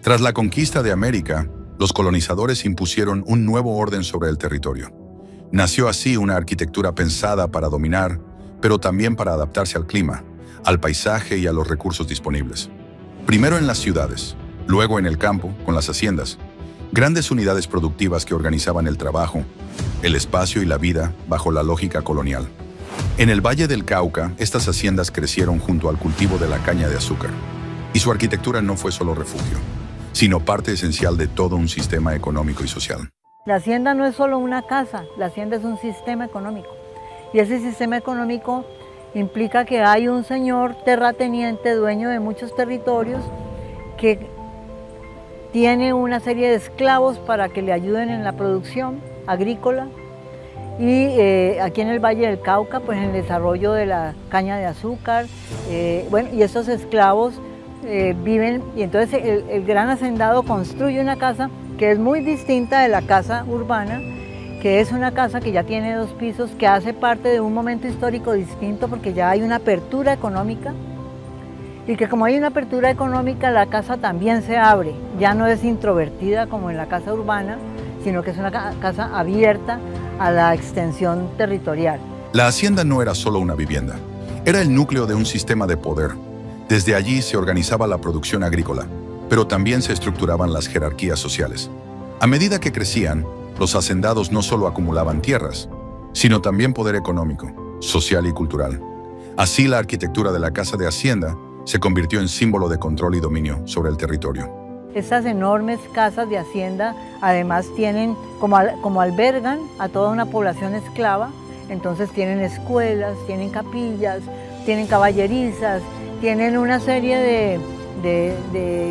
Tras la conquista de América, los colonizadores impusieron un nuevo orden sobre el territorio. Nació así una arquitectura pensada para dominar, pero también para adaptarse al clima, al paisaje y a los recursos disponibles. Primero en las ciudades, luego en el campo, con las haciendas, grandes unidades productivas que organizaban el trabajo, el espacio y la vida bajo la lógica colonial. En el Valle del Cauca, estas haciendas crecieron junto al cultivo de la caña de azúcar, y su arquitectura no fue solo refugio, sino parte esencial de todo un sistema económico y social. La hacienda no es solo una casa, la hacienda es un sistema económico. Y ese sistema económico implica que hay un señor terrateniente, dueño de muchos territorios, que tiene una serie de esclavos para que le ayuden en la producción agrícola. Y aquí en el Valle del Cauca, pues en el desarrollo de la caña de azúcar, y estos esclavos viven, y entonces el gran hacendado construye una casa que es muy distinta de la casa urbana, que es una casa que ya tiene 2 pisos, que hace parte de un momento histórico distinto porque ya hay una apertura económica, y que como hay una apertura económica, la casa también se abre, ya no es introvertida como en la casa urbana, sino que es una casa abierta a la extensión territorial. La hacienda no era solo una vivienda, era el núcleo de un sistema de poder. Desde allí se organizaba la producción agrícola, pero también se estructuraban las jerarquías sociales. A medida que crecían, los hacendados no solo acumulaban tierras, sino también poder económico, social y cultural. Así la arquitectura de la casa de hacienda se convirtió en símbolo de control y dominio sobre el territorio. Estas enormes casas de hacienda además tienen, como albergan a toda una población esclava, entonces tienen escuelas, tienen capillas, tienen caballerizas, tienen una serie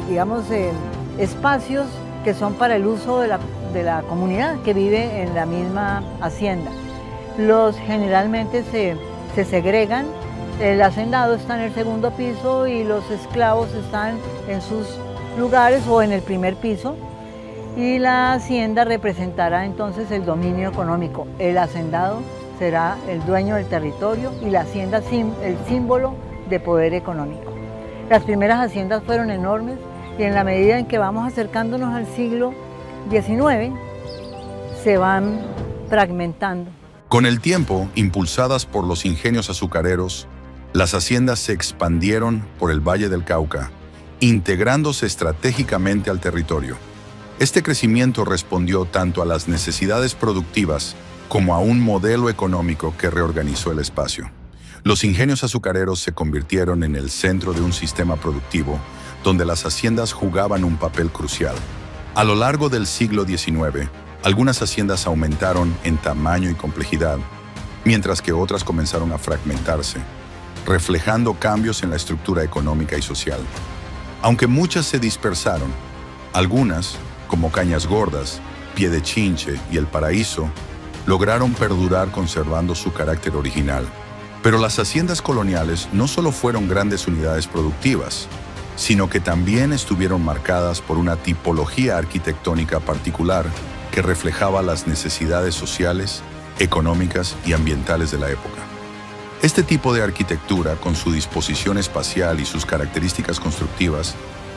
digamos, espacios que son para el uso de la comunidad que vive en la misma hacienda. Generalmente se segregan, el hacendado está en el segundo piso y los esclavos están en sus lugares o en el primer piso, y la hacienda representará entonces el dominio económico. El hacendado será el dueño del territorio y la hacienda el símbolo de poder económico. Las primeras haciendas fueron enormes y en la medida en que vamos acercándonos al siglo XIX, se van fragmentando. Con el tiempo, impulsadas por los ingenios azucareros, las haciendas se expandieron por el Valle del Cauca, integrándose estratégicamente al territorio. Este crecimiento respondió tanto a las necesidades productivas como a un modelo económico que reorganizó el espacio. Los ingenios azucareros se convirtieron en el centro de un sistema productivo donde las haciendas jugaban un papel crucial. A lo largo del siglo XIX, algunas haciendas aumentaron en tamaño y complejidad, mientras que otras comenzaron a fragmentarse, reflejando cambios en la estructura económica y social. Aunque muchas se dispersaron, algunas, como Cañas Gordas, Pie de Chinche y El Paraíso, lograron perdurar conservando su carácter original. Pero las haciendas coloniales no solo fueron grandes unidades productivas, sino que también estuvieron marcadas por una tipología arquitectónica particular que reflejaba las necesidades sociales, económicas y ambientales de la época. Este tipo de arquitectura, con su disposición espacial y sus características constructivas,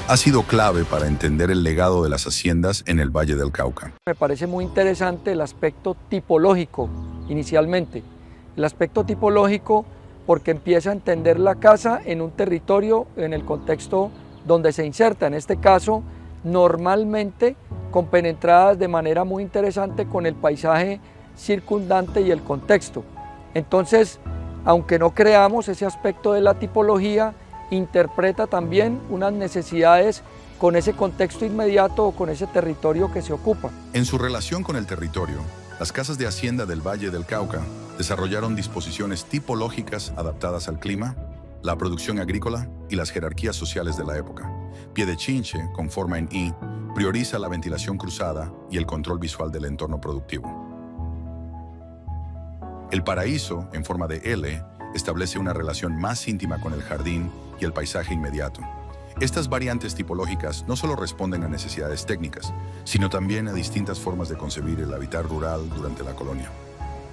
ha sido clave para entender el legado de las haciendas en el Valle del Cauca. Me parece muy interesante el aspecto tipológico inicialmente. El aspecto tipológico porque empieza a entender la casa en un territorio, en el contexto donde se inserta, en este caso normalmente compenetradas de manera muy interesante con el paisaje circundante y el contexto. Entonces, aunque no creamos, ese aspecto de la tipología interpreta también unas necesidades con ese contexto inmediato o con ese territorio que se ocupa. En su relación con el territorio, las casas de hacienda del Valle del Cauca desarrollaron disposiciones tipológicas adaptadas al clima, la producción agrícola y las jerarquías sociales de la época. Pie de Chinche, con forma en I, prioriza la ventilación cruzada y el control visual del entorno productivo. El Paraíso, en forma de L, establece una relación más íntima con el jardín y el paisaje inmediato. Estas variantes tipológicas no solo responden a necesidades técnicas, sino también a distintas formas de concebir el hábitat rural durante la colonia.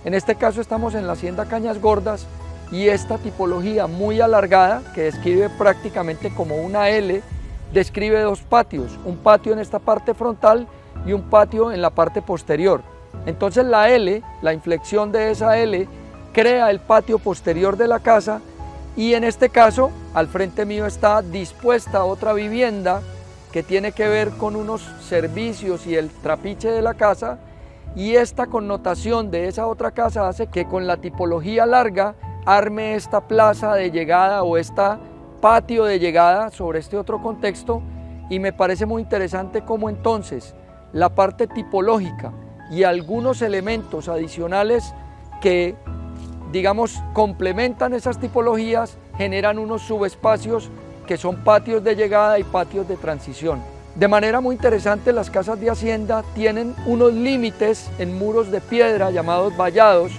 En este caso estamos en la hacienda Cañas Gordas y esta tipología muy alargada, que describe prácticamente como una L, describe dos patios, un patio en esta parte frontal y un patio en la parte posterior. Entonces la L, la inflexión de esa L, crea el patio posterior de la casa y en este caso al frente mío está dispuesta otra vivienda que tiene que ver con unos servicios y el trapiche de la casa, y esta connotación de esa otra casa hace que con la tipología larga arme esta plaza de llegada o esta patio de llegada sobre este otro contexto, y me parece muy interesante cómo entonces la parte tipológica y algunos elementos adicionales que, digamos, complementan esas tipologías generan unos subespacios que son patios de llegada y patios de transición. De manera muy interesante, las casas de hacienda tienen unos límites en muros de piedra llamados vallados,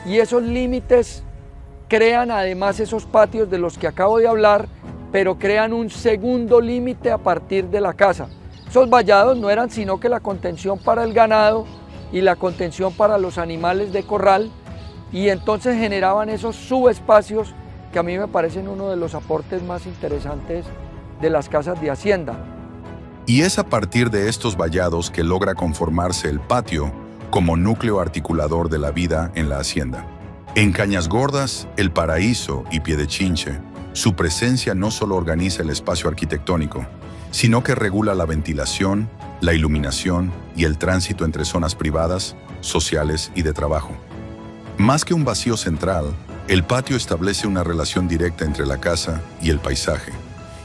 y esos límites crean además esos patios de los que acabo de hablar, pero crean un segundo límite a partir de la casa. Esos vallados no eran sino que la contención para el ganado y la contención para los animales de corral, y entonces generaban esos subespacios que a mí me parecen uno de los aportes más interesantes de las casas de hacienda. Y es a partir de estos vallados que logra conformarse el patio como núcleo articulador de la vida en la hacienda. En Cañas Gordas, El Paraíso y Piedechinche, su presencia no solo organiza el espacio arquitectónico, sino que regula la ventilación, la iluminación y el tránsito entre zonas privadas, sociales y de trabajo. Más que un vacío central, el patio establece una relación directa entre la casa y el paisaje,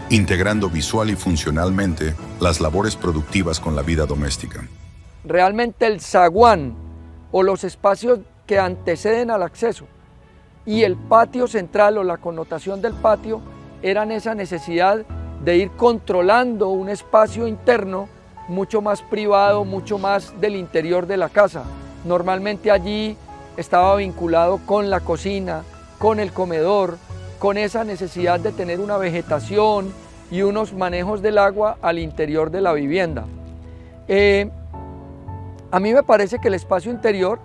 integrando visual y funcionalmente las labores productivas con la vida doméstica. Realmente el zaguán o los espacios que anteceden al acceso y el patio central o la connotación del patio eran esa necesidad de ir controlando un espacio interno mucho más privado, mucho más del interior de la casa. Normalmente allí estaba vinculado con la cocina, con el comedor, con esa necesidad de tener una vegetación y unos manejos del agua al interior de la vivienda. A mí me parece que el espacio interior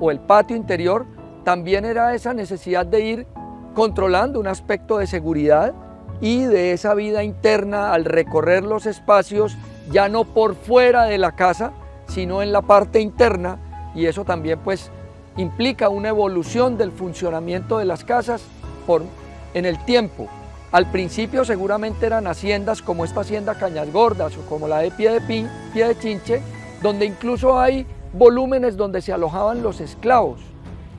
o el patio interior también era esa necesidad de ir controlando un aspecto de seguridad y de esa vida interna al recorrer los espacios, ya no por fuera de la casa, sino en la parte interna, y eso también pues implica una evolución del funcionamiento de las casas en el tiempo. Al principio seguramente eran haciendas como esta hacienda Cañas Gordas o como la de Piedechinche, donde incluso hay volúmenes donde se alojaban los esclavos.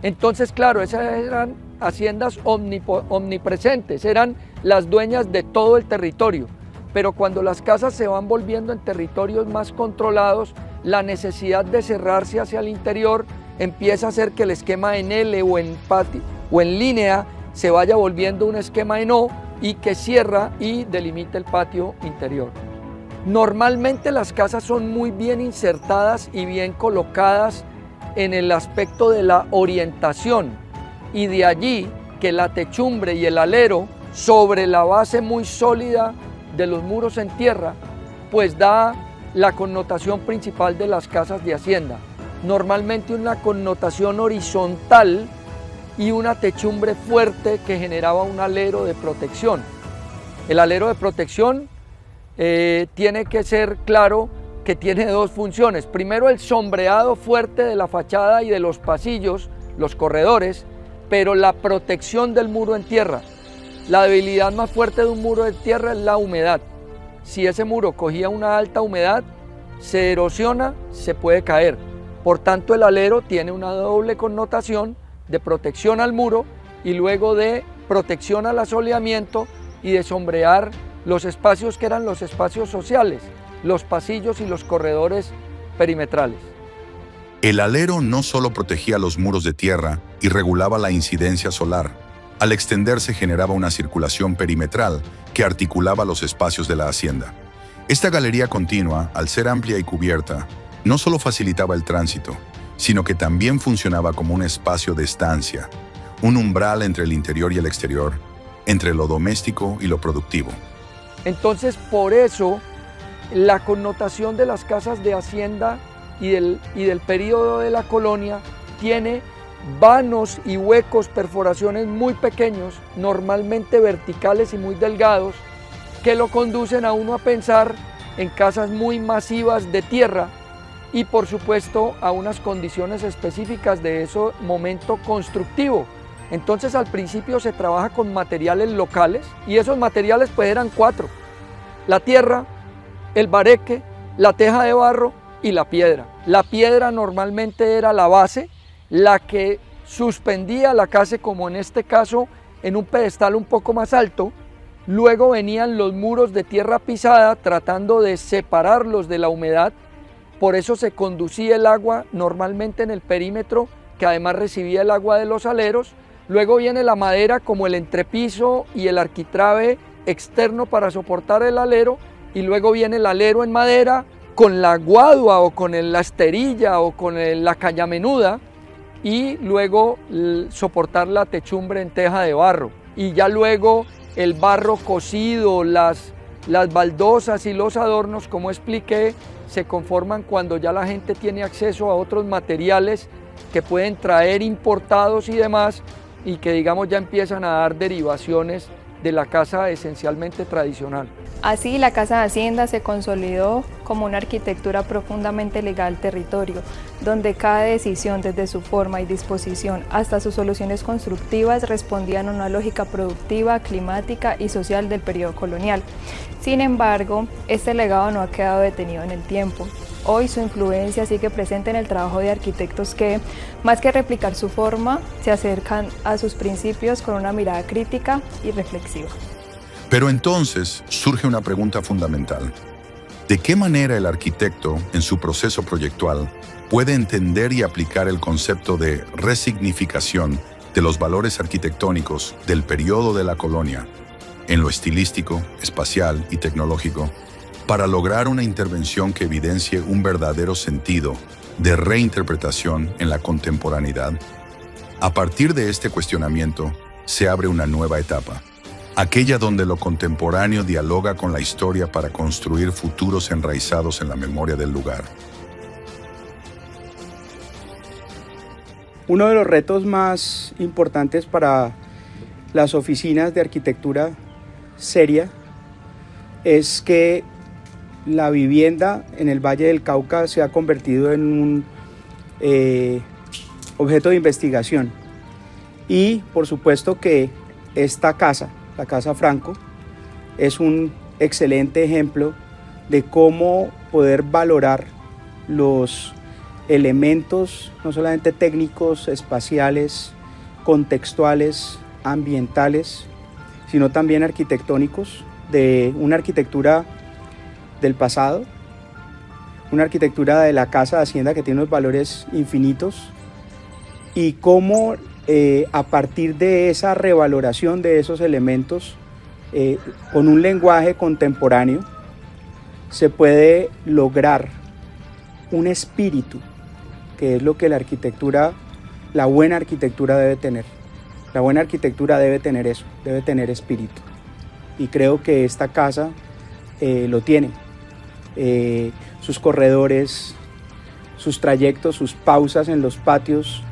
Entonces, claro, esas eran haciendas omnipresentes, eran las dueñas de todo el territorio. Pero cuando las casas se van volviendo en territorios más controlados, la necesidad de cerrarse hacia el interior empieza a hacer que el esquema en L o en patio o en línea se vaya volviendo un esquema en O y que cierra y delimita el patio interior. Normalmente las casas son muy bien insertadas y bien colocadas en el aspecto de la orientación, y de allí que la techumbre y el alero sobre la base muy sólida de los muros en tierra pues da la connotación principal de las casas de hacienda. Normalmente una connotación horizontal y una techumbre fuerte que generaba un alero de protección. El alero de protección tiene que ser claro que tiene dos funciones. Primero, el sombreado fuerte de la fachada y de los pasillos, los corredores, pero la protección del muro en tierra. La debilidad más fuerte de un muro de tierra es la humedad. Si ese muro cogía una alta humedad, se erosiona, se puede caer. Por tanto, el alero tiene una doble connotación de protección al muro y luego de protección al asoleamiento y de sombrear los espacios que eran los espacios sociales, los pasillos y los corredores perimetrales. El alero no solo protegía los muros de tierra y regulaba la incidencia solar. Al extenderse generaba una circulación perimetral que articulaba los espacios de la hacienda. Esta galería continua, al ser amplia y cubierta, no solo facilitaba el tránsito, sino que también funcionaba como un espacio de estancia, un umbral entre el interior y el exterior, entre lo doméstico y lo productivo. Entonces, por eso, la connotación de las casas de hacienda y del período de la colonia tiene vanos y huecos, perforaciones muy pequeños, normalmente verticales y muy delgados, que lo conducen a uno a pensar en casas muy masivas de tierra y por supuesto a unas condiciones específicas de ese momento constructivo. Entonces al principio se trabaja con materiales locales y esos materiales pues eran 4: la tierra, el bareque, la teja de barro y la piedra. La piedra normalmente era la base, la que suspendía la casa, como en este caso en un pedestal un poco más alto. Luego venían los muros de tierra pisada tratando de separarlos de la humedad. Por eso se conducía el agua normalmente en el perímetro, que además recibía el agua de los aleros. Luego viene la madera como el entrepiso y el arquitrabe externo para soportar el alero, y luego viene el alero en madera con la guadua o con la esterilla o con la calla menuda, y luego soportar la techumbre en teja de barro. Y ya luego el barro cocido, las baldosas y los adornos, como expliqué, se conforman cuando ya la gente tiene acceso a otros materiales que pueden traer importados y demás, y que digamos ya empiezan a dar derivaciones de la casa esencialmente tradicional. Así, la Casa de Hacienda se consolidó como una arquitectura profundamente ligada al territorio, donde cada decisión, desde su forma y disposición hasta sus soluciones constructivas, respondían a una lógica productiva, climática y social del periodo colonial. Sin embargo, este legado no ha quedado detenido en el tiempo. Hoy su influencia sigue presente en el trabajo de arquitectos que, más que replicar su forma, se acercan a sus principios con una mirada crítica y reflexiva. Pero entonces surge una pregunta fundamental. ¿De qué manera el arquitecto, en su proceso proyectual, puede entender y aplicar el concepto de resignificación de los valores arquitectónicos del periodo de la colonia, en lo estilístico, espacial y tecnológico, para lograr una intervención que evidencie un verdadero sentido de reinterpretación en la contemporaneidad? A partir de este cuestionamiento, se abre una nueva etapa, aquella donde lo contemporáneo dialoga con la historia para construir futuros enraizados en la memoria del lugar. Uno de los retos más importantes para las oficinas de arquitectura seria es que la vivienda en el Valle del Cauca se ha convertido en un objeto de investigación, y por supuesto que esta casa, la Casa Franco, es un excelente ejemplo de cómo poder valorar los elementos no solamente técnicos, espaciales, contextuales, ambientales, sino también arquitectónicos de una arquitectura del pasado, una arquitectura de la Casa de Hacienda que tiene unos valores infinitos, y cómo a partir de esa revaloración de esos elementos con un lenguaje contemporáneo se puede lograr un espíritu, que es lo que la buena arquitectura debe tener. La buena arquitectura debe tener eso, debe tener espíritu, y creo que esta casa lo tiene. Sus corredores, sus trayectos, sus pausas en los patios,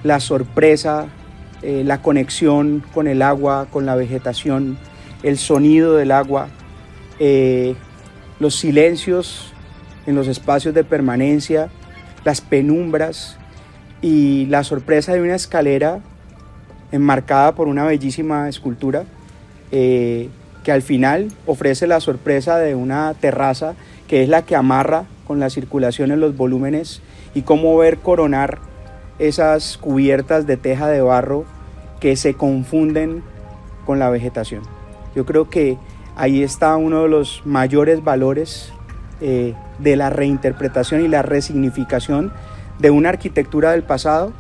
la sorpresa, la conexión con el agua, con la vegetación, el sonido del agua, los silencios en los espacios de permanencia, las penumbras y la sorpresa de una escalera enmarcada por una bellísima escultura que al final ofrece la sorpresa de una terraza que es la que amarra con la circulación en los volúmenes, y cómo ver coronar esas cubiertas de teja de barro que se confunden con la vegetación. Yo creo que ahí está uno de los mayores valores de la reinterpretación y la resignificación de una arquitectura del pasado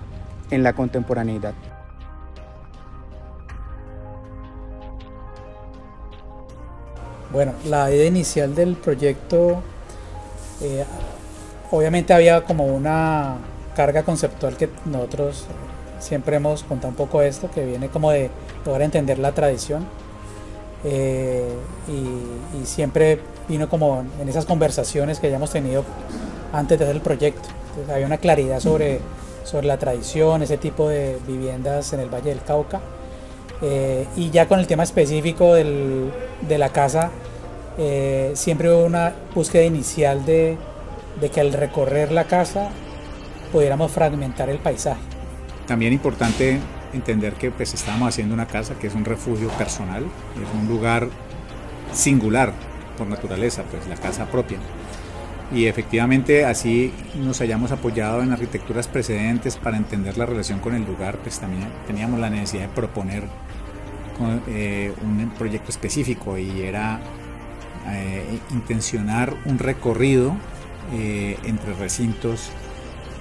en la contemporaneidad. Bueno, la idea inicial del proyecto, obviamente había como una carga conceptual que nosotros siempre hemos contado un poco esto, que viene como de lograr entender la tradición, y siempre vino como en esas conversaciones que ya hemos tenido antes de hacer el proyecto. Entonces, había una claridad sobre la tradición, ese tipo de viviendas en el Valle del Cauca, y ya con el tema específico de la casa, siempre hubo una búsqueda inicial de que al recorrer la casa pudiéramos fragmentar el paisaje. También importante entender que pues estábamos haciendo una casa que es un refugio personal, es un lugar singular por naturaleza, pues la casa propia. Y efectivamente así nos hayamos apoyado en arquitecturas precedentes para entender la relación con el lugar, pues también teníamos la necesidad de proponer un proyecto específico, y era intencionar un recorrido entre recintos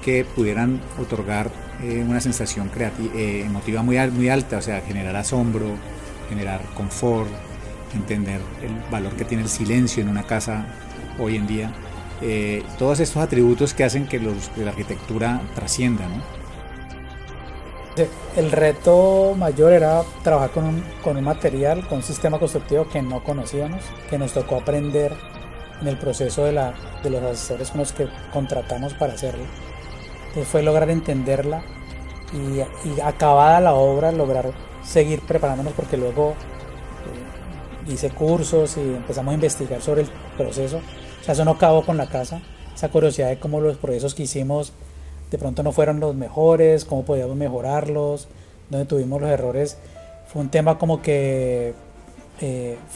que pudieran otorgar una sensación creativa, emotiva muy alta, o sea, generar asombro, generar confort, entender el valor que tiene el silencio en una casa hoy en día. Todos estos atributos que hacen que la arquitectura trascienda, ¿no? El reto mayor era trabajar con un material, con un sistema constructivo que no conocíamos, que nos tocó aprender en el proceso de los asesores con los que contratamos para hacerlo. Entonces fue lograr entenderla y acabada la obra, lograr seguir preparándonos, porque luego hice cursos y empezamos a investigar sobre el proceso. O sea, eso no acabó con la casa, esa curiosidad de cómo los procesos que hicimos de pronto no fueron los mejores, cómo podíamos mejorarlos, dónde tuvimos los errores. Fue un tema como que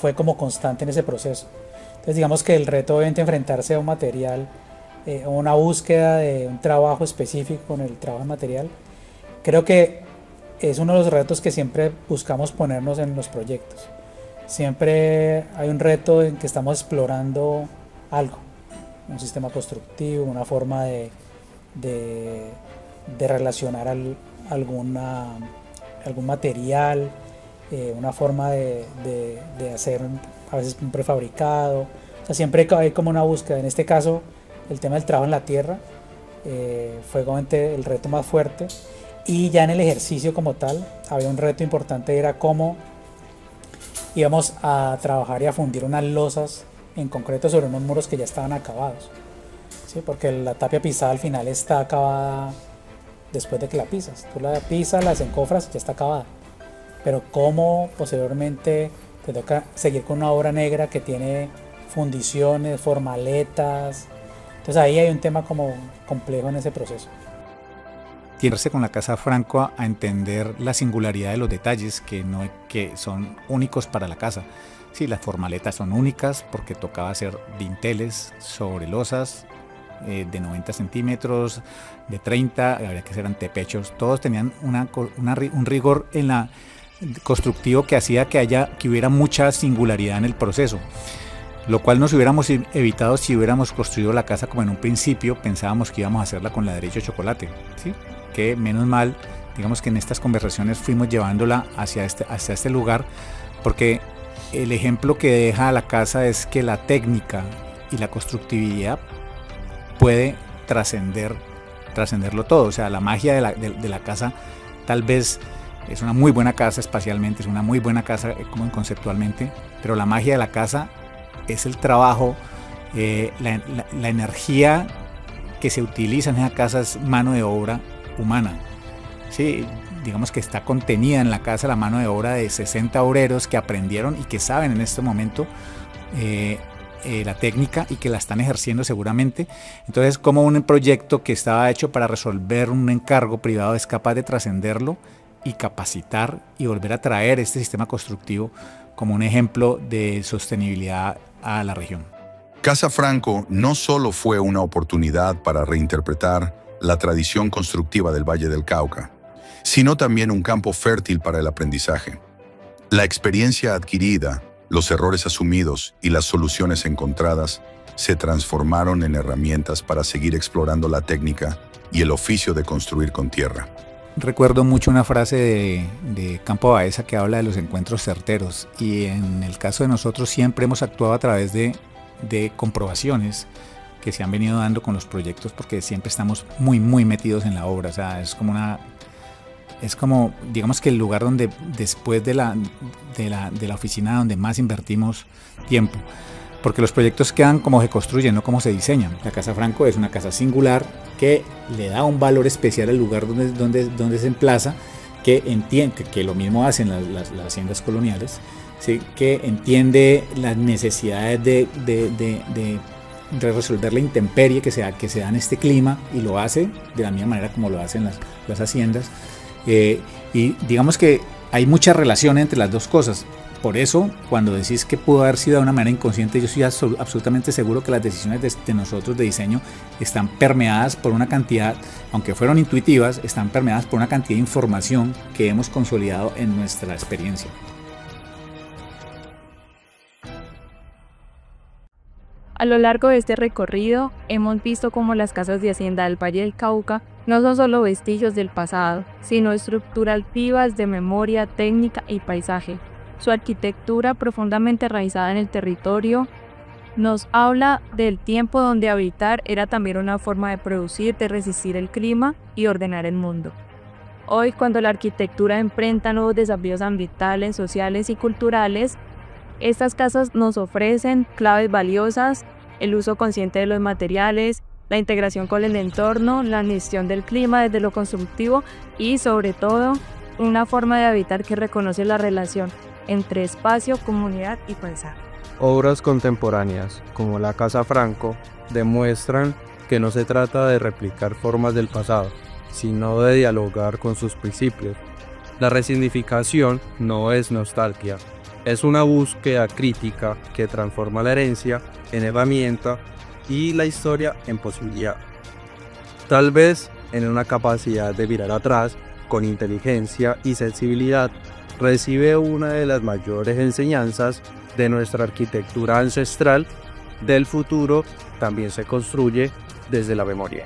fue como constante en ese proceso. Entonces digamos que el reto obviamente enfrentarse a un material, una búsqueda de un trabajo específico con el trabajo de material, creo que es uno de los retos que siempre buscamos ponernos en los proyectos. Siempre hay un reto en que estamos explorando algo, un sistema constructivo, una forma de relacionar algún material, una forma de hacer a veces un prefabricado. O sea, siempre hay como una búsqueda. En este caso, el tema del trabajo en la tierra fue obviamente el reto más fuerte, y ya en el ejercicio como tal había un reto importante, era cómo íbamos a trabajar y a fundir unas losas en concreto sobre unos muros que ya estaban acabados, ¿sí? Porque la tapia pisada al final está acabada después de que la pisas. Tú la pisas, la desencofras y ya está acabada, pero cómo posteriormente te toca seguir con una obra negra que tiene fundiciones, formaletas. Entonces ahí hay un tema como complejo en ese proceso. Irse con la Casa Franco a entender la singularidad de los detalles que son únicos para la casa. Sí, las formaletas son únicas porque tocaba hacer dinteles sobre losas de 90 centímetros, de 30, habría que hacer antepechos. Todos tenían un rigor en la constructivo que hacía que hubiera mucha singularidad en el proceso, lo cual nos hubiéramos evitado si hubiéramos construido la casa como en un principio pensábamos que íbamos a hacerla con ladrillo de chocolate, ¿sí? Que menos mal, digamos que en estas conversaciones fuimos llevándola hacia este lugar, porque el ejemplo que deja la casa es que la técnica y la constructividad puede trascenderlo todo. O sea, la magia de la casa tal vez es una muy buena casa espacialmente, es una muy buena casa como conceptualmente, pero la magia de la casa es el trabajo, la energía que se utiliza en esa casa es mano de obra humana. Sí, digamos que está contenida en la casa la mano de obra de 60 obreros que aprendieron y que saben en este momento la técnica y que la están ejerciendo seguramente. Entonces, como un proyecto que estaba hecho para resolver un encargo privado es capaz de trascenderlo y capacitar y volver a traer este sistema constructivo como un ejemplo de sostenibilidad a la región. Casa Franco no solo fue una oportunidad para reinterpretar la tradición constructiva del Valle del Cauca, sino también un campo fértil para el aprendizaje. La experiencia adquirida, los errores asumidos y las soluciones encontradas se transformaron en herramientas para seguir explorando la técnica y el oficio de construir con tierra. Recuerdo mucho una frase de Campo Baeza que habla de los encuentros certeros, y en el caso de nosotros siempre hemos actuado a través de comprobaciones que se han venido dando con los proyectos, porque siempre estamos muy metidos en la obra. O sea, es como digamos que el lugar donde después de la oficina donde más invertimos tiempo, porque los proyectos quedan como se construyen, no como se diseñan. La Casa Franco es una casa singular que le da un valor especial al lugar donde se emplaza, que entiende, que lo mismo hacen las haciendas coloniales, ¿sí? Que entiende las necesidades de resolver la intemperie que se da en este clima, y lo hace de la misma manera como lo hacen las haciendas. Y digamos que hay mucha relación entre las dos cosas. Por eso, cuando decís que pudo haber sido de una manera inconsciente, yo estoy absolutamente seguro que las decisiones de nosotros de diseño están permeadas por una cantidad, aunque fueron intuitivas, están permeadas por una cantidad de información que hemos consolidado en nuestra experiencia. A lo largo de este recorrido, hemos visto cómo las casas de hacienda del Valle del Cauca no son solo vestigios del pasado, sino estructuras vivas de memoria, técnica y paisaje. Su arquitectura, profundamente arraigada en el territorio, nos habla del tiempo donde habitar era también una forma de producir, de resistir el clima y ordenar el mundo. Hoy, cuando la arquitectura enfrenta nuevos desafíos ambientales, sociales y culturales, estas casas nos ofrecen claves valiosas: el uso consciente de los materiales, la integración con el entorno, la gestión del clima desde lo constructivo y, sobre todo, una forma de habitar que reconoce la relación entre espacio, comunidad y paisaje. Obras contemporáneas, como la Casa Franco, demuestran que no se trata de replicar formas del pasado, sino de dialogar con sus principios. La resignificación no es nostalgia, es una búsqueda crítica que transforma la herencia en herramienta y la historia en posibilidad. Tal vez en una capacidad de mirar atrás con inteligencia y sensibilidad, recibe una de las mayores enseñanzas de nuestra arquitectura ancestral. Del futuro también se construye desde la memoria.